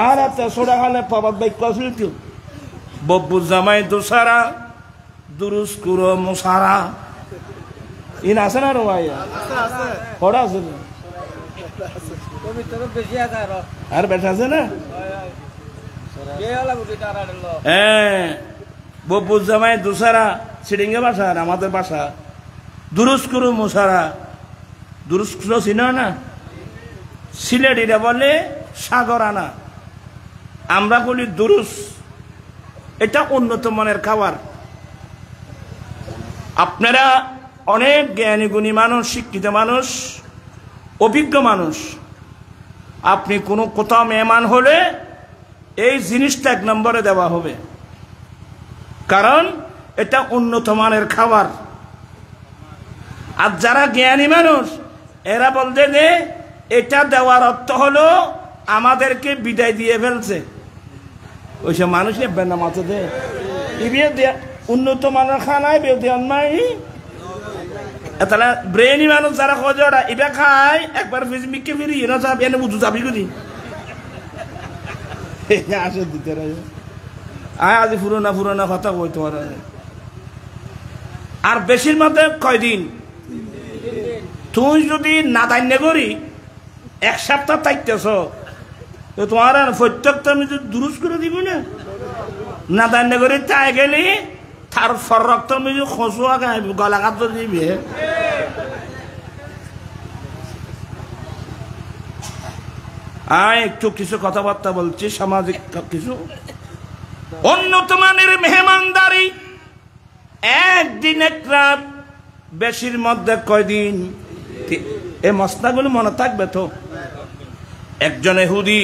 আর একটা সোডা খালে পাবাত বাইক কছিল কেউ বব্বু জামাই দোসারা দুরুস কুরো মুসারা ইন আছে না রোয়া পড়া আছে আর বেটা আছে না হ্যাঁ বব্বু জামাই দোসারা সিডিঙ্গে ভাষা আর আমাদের ভাষা দুরুস কুরু মুসারা দুরুস কুরো চিনো না সিলেটিরা বলে সাগর আনা আমরা বলি দুরুস এটা উন্নত মানের খাবার আপনারা অনেক জ্ঞানী গুণী মানুষ শিক্ষিত মানুষ অভিজ্ঞ মানুষ আপনি কোনো কোথাও মেহমান হলে এই জিনিসটা 1 নম্বরে দেওয়া হবে কারণ এটা উন্নত মানের খাবার আর যারা জ্ঞানী মানুষ এরা বলতে যে এটা দেওয়ার অর্থ হলো আমাদেরকে বিদায় দিয়ে ফেলছে ওইসব মানুষ নেবেন না মাথা দে উন্নত মানের খানায় বেদিয়ান নাই তাহলে ব্রেনি মানুষ যারা খোঁজা এটা খায় একবার ফিজমিকে ফিরি না যাবি এনে বুঝু যাবি করি আসে দিতে আয় আজি পুরোনা কথা কই তোমার আর বেশির মধ্যে কয়দিন তুই যদি না দান্য করি 1 সপ্তাহ থাকতেছ তোমার প্রত্যেকটা আমি দুরুস করে দিব না দান্য করে তাই গেলি তার ফরক্ত আমি খসুয়া গলা কাট দিবি একটু কিছু কথাবার্তা বলছি সামাজিক কিছু উন্নত মানের মেহমানদারি একদিন এক রাত বেশির মধ্যে কয়দিন এই মশলাগুলো মনে থাকবে তো একজন ইহুদি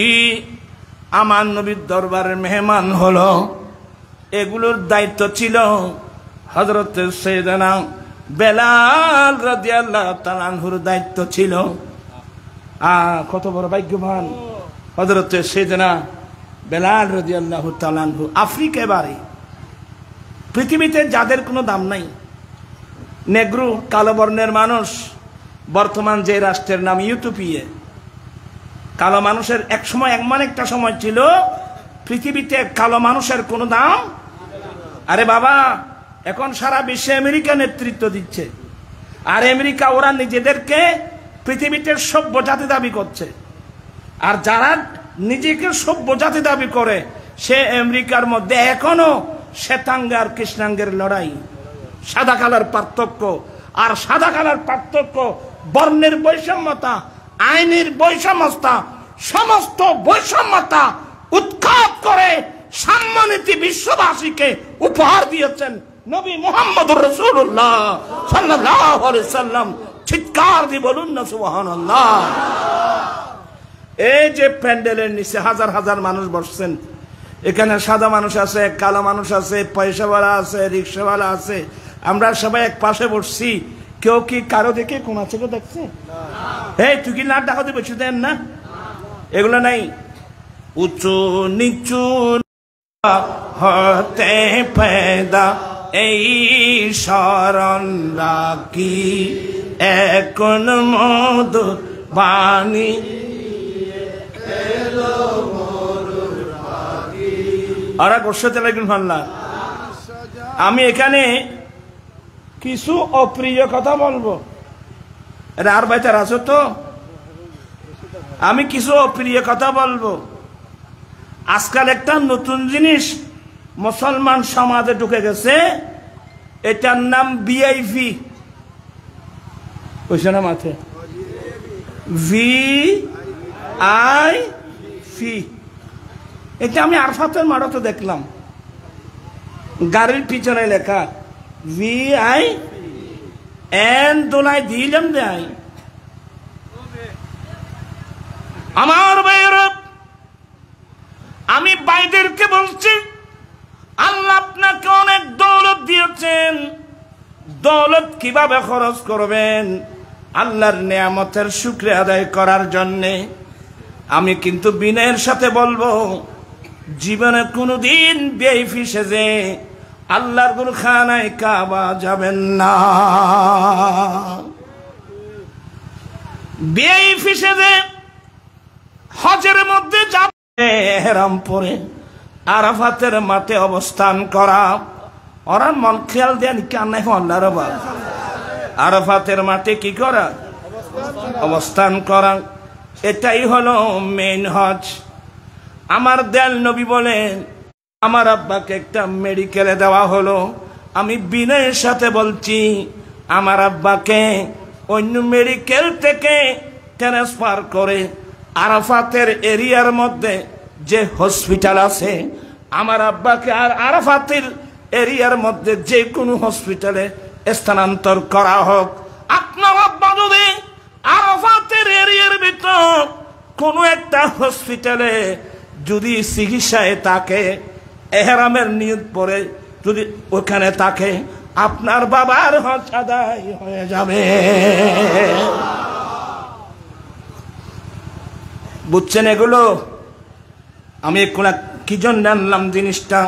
আমার নবীর দরবারের মেহমান হলো এগুলোর দায়িত্ব ছিল হযরত সাইয়েদনা বেলাল রাদিয়াল্লাহু তাআলা আনহুর দায়িত্ব ছিল কত বড় ভাগ্যবান হযরত সাইয়েদনা বেলাল রাদিয়াল্লাহু তাআলা আনহু আফ্রিকায় বাড়ি পৃথিবীতে যাদের কোনো দাম নাই নেগ্রো কালো বর্ণের মানুষ বর্তমান যে রাষ্ট্রের নাম ইউটোপিয়া কালো মানুষের এক সময় একটা সময় ছিল পৃথিবীতে কালো মানুষের কোনো দাম আরে বাবা এখন সারা বিশ্বে আমেরিকা নেতৃত্ব দিচ্ছে আর আমেরিকা ওরা নিজেদেরকে পৃথিবীতে সভ্য জাতি দাবি করছে আর যারা নিজেকে সভ্য জাতি দাবি করে সে আমেরিকার মধ্যে এখনো শ্বেতাঙ্গ আর কৃষ্ণাঙ্গের লড়াই সাদা কালার পার্থক্য আর সাদা কালার পার্থক্য বর্ণের বৈষম্যতা আইনের বৈষম্যতা সমস্ত বৈষম্যতা উৎখাত করে সাম্যনীতি বিশ্ববাসীকে উপহার দিয়েছেন নবী মুহাম্মদুর রাসূলুল্লাহ সাল্লাল্লাহু আলাইহি সাল্লাম চিৎকার দিয়ে বলুন না সুবহানাল্লাহ এই যে প্যান্ডেলের নিচে হাজার হাজার মানুষ বসছেন এখানে সাদা মানুষ আছে কালো মানুষ আছে পয়সাওয়ালা আছে রিকশাওয়ালা আছে আমরা সবাই এক পাশে বসছি কেউ কি কারো দেখে কোন আছে কেউ দেখছে এই তুই কি লাট ডাকাতে বসে দেন না এগুলো নাই উঁচু নিচু হতে পয়দা এই শরণ রাখি এখন মধু বাণী আর আমি এখানে কিছু অপ্রিয় কথা বলবো এটা আর বাইতার আছো তো আমি কিছু অপ্রিয় কথা বলবো আজকাল একটা নতুন জিনিস মুসলমান সমাজে ঢুকে গেছে এটার নাম ভিআইপি কইছে না মাঠে ভিআইপি এটা আমি আরফাতের মাঠে দেখলাম গাড়ির পিছনে লেখা ভিআই এন দোলাই দিলাম দেয় আমার ভাইয়েরা আমি ভাইদেরকে বলছি আল্লাহ আপনাকে অনেক দৌলত দিয়েছেন দৌলত কিভাবে খরচ করবেন আল্লাহর নিয়ামতের শুকরিয়া আদায় করার জন্য আমি কিন্তু বিনয়ের সাথে বলবো জীবনে কোনোদিন বেইফি সেজে আল্লাহর গুরখানায় কাবা যাবেন না বেইফি সেজে হজের মধ্যে যাবে এহরাম পরে আরাফাতের মাঠে অবস্থান করা। ওরা মন খেয়াল দেন কেন আল্লাহর বাবা, আরাফাতের মাঠে কি করা? অবস্থান করা। এটাই হলো মেইন হজ। আমার দয়াল নবী বলেন, আমার আব্বাকে একটা মেডিকেলে দেওয়া হলো, আমি বিনয়ের সাথে বলছি আমার আব্বাকে অন্য মেডিকেল থেকে ট্রান্সফার করে আরাফাতের এরিয়ার মধ্যে যে হসপিটাল আছে, আমার আব্বাকে আর আরাফাতের এরিয়ার মধ্যে যে কোনো হসপিটালে স্থানান্তর করা হোক। আপনার আব্বা যদি আরাফাতের এরিয়ার ভিতর কোনো একটা হসপিটালে যদি চিকিৎসায় থাকে, এহরামের নিয়ত পরে যদি ওখানে থাকে, আপনার বাবার হজ আদায় হয়ে যাবে। বুঝছেন এগুলো? আমি কি জন্য আনলাম জিনিসটা?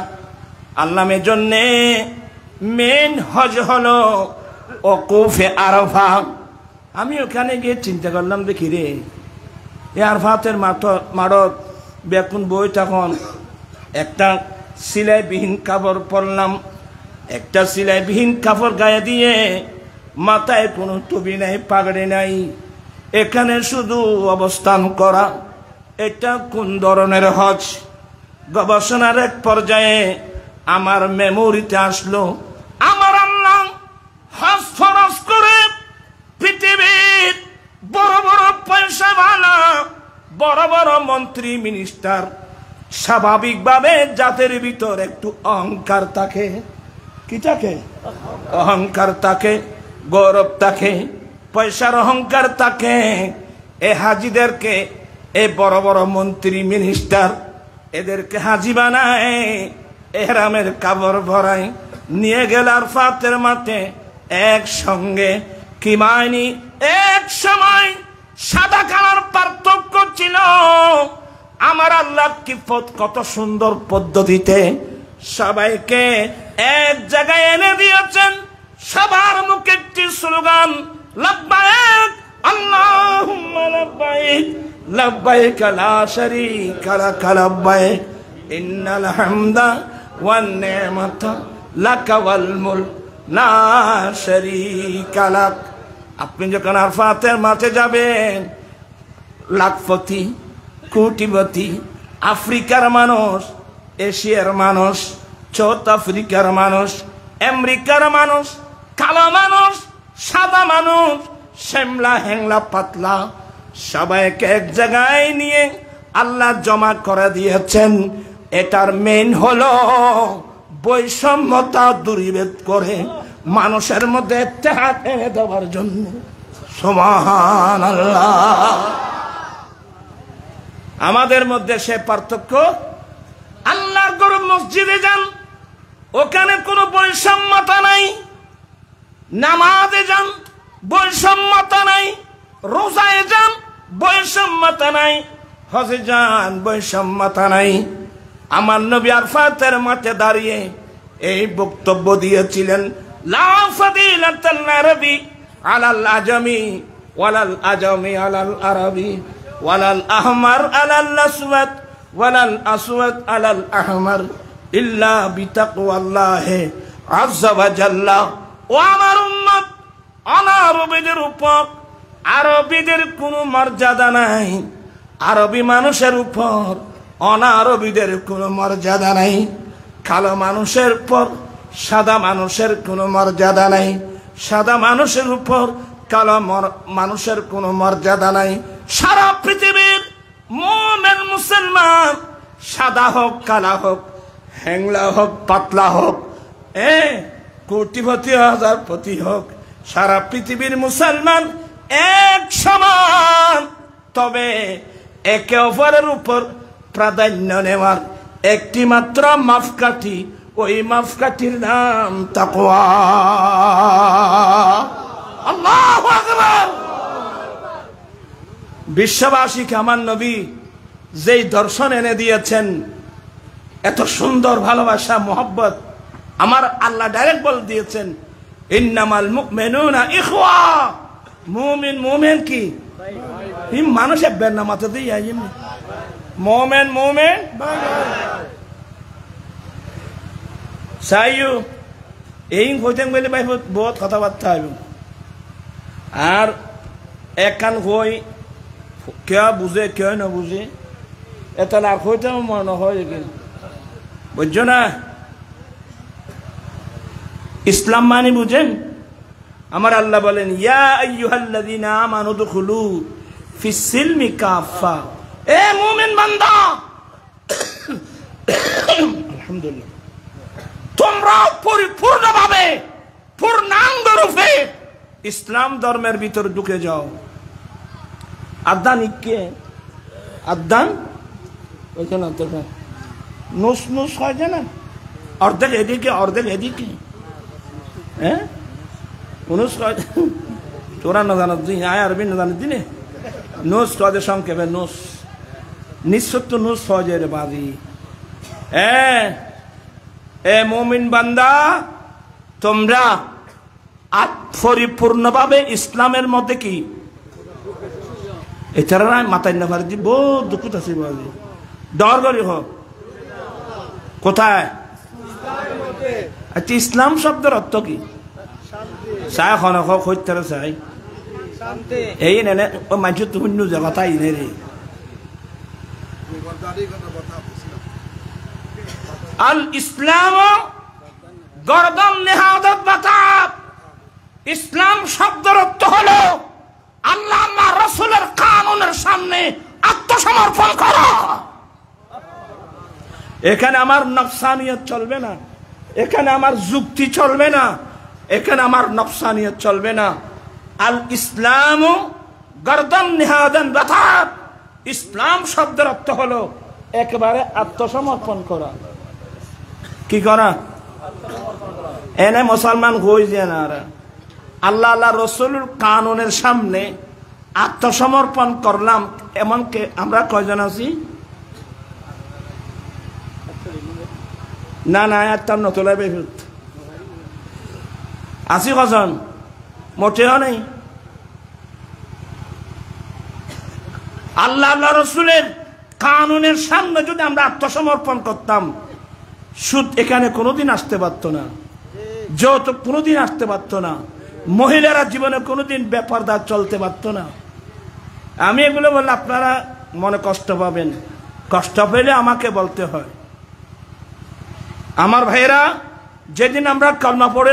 আনলাম এজন্যে মেন হজ হলো ওকুফে আরাফা। আমি ওখানে গিয়ে চিন্তা করলাম, দেখি রে আরাফাতের মাঠত বেকুন বই, তখন একটা সিলাইবিহীন কাপড় পরলাম, একটা সিলাইবিহীন কাপড় গায়ে দিয়ে, মাথায় কোনো টুপি নাই, পাগড়ি নাই, এখানে শুধু অবস্থান করা। এটা কোন ধরনের হজ? গবেষণার এক পর্যায়ে আমার মেমোরিতে আসলো, আমার আল্লাহ হজ ফরজ করে পৃথিবীর বড় বড় পয়সাওয়ালা, বড় বড় মন্ত্রী মিনিস্টার, স্বাভাবিকভাবে জাতের ভিতর একটু অহংকার থাকে। কি থাকে? অহংকার থাকে, গৌরব থাকে, পয়সার অহংকার থাকে। এ হাজিদেরকে, এ বড় বড় মন্ত্রী মিনিস্টার, এদেরকে হাজি বানায়, এহরামের কাপড় ভরায়, নিয়ে গেল আরাফাতের মাঠে একসঙ্গে। কি মাইনি? এক সময় সাদা কালার পার্থক্য ছিল। আমার আল্লাহ কি কত সুন্দর পদ্ধতিতে সবাইকে এক জায়গায় এনে দিয়েছেন। সবার মুখে একটি স্লোগান, লাব্বাইক আল্লাহুম্মা লাব্বাইক, লাব্বাইক লা শারীকা লাক লাব্বাইক, ইন্নাল হামদা ওয়ান নি'মাতা লাকা ওয়াল মুলক লা শারীকা লাক। আপনি যখন আরাফাতের মাঠে যাবেন, লাখপতি, কোটিপতি, আফ্রিকার মানুষ, এশিয়ার মানুষ, সাউথ আফ্রিকার মানুষ, আমেরিকার মানুষ, কালো মানুষ, সাদা মানুষ, শ্যামলা, হ্যাংলা, পাতলা, সবাইকে এক জায়গায় নিয়ে আল্লাহ জমা করে দিয়েছেন। এটার মেইন হলো বৈষম্যতা দূরীভূত করে মানুষের মধ্যে ইত্তেহাদ এনে দেওয়ার জন্য। সুবহানাল্লাহ। আমাদের মধ্যে সে পার্থক্য। আল্লাহর ঘর মসজিদে যান, ওখানে কোনো বৈষম্যতা নাই। নামাজে যান, বৈষম্যতা নাই। রোজায় যান, বৈষম্যতা নাই। হজে যান, বৈষম্যতা নাই। আমার নবী আরাফাতের মাঠে দাঁড়িয়ে এই বক্তব্য দিয়েছিলেন, লা ফাদিলাতাল আরবি আলাল আজমি ওয়ালাল আজমি আলাল আরবি ওয়ালাল আহমার আলাল আসওয়াদ ওয়ালাল আসওয়াদ আলাল আহমার ইল্লা বিতাকওয়াল্লাহি আযজা ওয়া জাল্লা। ও আমার উম্মত, অনারবীদের উপর আরবীদের কোনো মর্যাদা নাই। আরবি মানুষের উপর অনারবীদের কোনো মর্যাদা নাই। কালো মানুষের উপর সাদা মানুষের কোনো মর্যাদা নাই। সাদা মানুষের উপর কালো মানুষের কোনো মর্যাদা নাই। সারা পৃথিবীর মুমিন মুসলমান, সাদা হোক, কালা হোক, হ্যাংলা হোক, পাতলা হোক, কোটিপতি, হাজারপতি হোক, সারা পৃথিবীর মুসলমান এক সমান। তবে একে অপরের উপর প্রাধান্য নেওয়ার একটি মাত্র মাপকাঠি, ওই মাপকাঠির নাম তাকওয়া। আল্লাহু আকবার। বিশ্ববাসীকে আমার নবী যেই দর্শন এনে দিয়েছেন, এত সুন্দর ভালোবাসা, মোহব্বত, আমার আল্লাহ ডাইরেক্ট বল দিয়েছেন, ইন্নামাল মুমিনুনা ইখওয়া। মুমিন কি মানুষের বের না মাথা দিয়ে মোমেন মোমেন চাইও এই হইতে গেলে ভাই বহুত কথাবার্তা হইব আর একখান হই কে বুঝে কে না বুঝে এটা আর হইতে মনে হয় বুঝছো না ইসলাম মানে বুঝেন আমার আল্লাহ বলেন ইয়া আইয়ুহাল্লাযীনা আমানু দুখুলু ফিস সিলমি কাফা এ মুমিন বান্দা আলহামদুলিল্লাহ তোমরা পরিপূর্ণভাবে পূর্ণাঙ্গ রূপে ইসলাম ধর্মের ভিতর ঢুকে যাও আদান ইকে আদান ওইখানে নুস নুস হয় না অর্ধেক এদিকে অর্ধেক এদিকে হ্যাঁ উনুস কয় তোরা না জানো তুই আয় আরবি না জানো দিনে নুস কয় সংক্ষেপে নুস নিঃসত্য নুস হয় রে বাদি এ মুমিন বান্দা তোমরা পরিপূর্ণভাবে ইসলামের মধ্যে কি এছাড়া না মাথায় না পারে বহুত দুঃখ আছে বাদি ডর করি হোক কোথায় আচ্ছা ইসলাম শব্দের অর্থ কি চাই খন সত্য চাই এই নেনে মানুষ শূন্য জগতা ইনে রে আল ইসলাম গর্দন নেহাদত বাতাব ইসলাম শব্দের অর্থ হলো আল্লাহ আল্লাহ রাসূলের কানুনের সামনে আত্মসমর্পণ করা এখানে আমার নফসানিয়ত চলবে না এখানে আমার যুক্তি চলবে না এখানে আমার নফসানিয়ত চলবে না আল ইসলাম গর্দন নিহাদান বাতাব ইসলাম শব্দের অর্থ হলো একেবারে আত্মসমর্পণ করা কি করা এনে মুসলমান হই যে না আল্লাহ আল্লাহ রাসূলের কানুনের সামনে আত্মসমর্পণ করলাম এমনকি আমরা কয়জন আছি না না একটা নতলা বেহুত আছি কজন মোটেও নেই আল্লাহ আল্লাহ রসুলের কানুনের সামনে যদি আমরা আত্মসমর্পণ করতাম সুদ এখানে কোনোদিন আসতে পারতো না যৌতুক কোনোদিন আসতে পারতো না মহিলারা জীবনে কোনোদিন বেপরদা চলতে পারতো না আমি এগুলো বললে আপনারা মনে কষ্ট পাবেন কষ্ট পেলে আমাকে বলতে হয় আমার ভাইয়েরা যেদিন আমরা কলমা পড়ে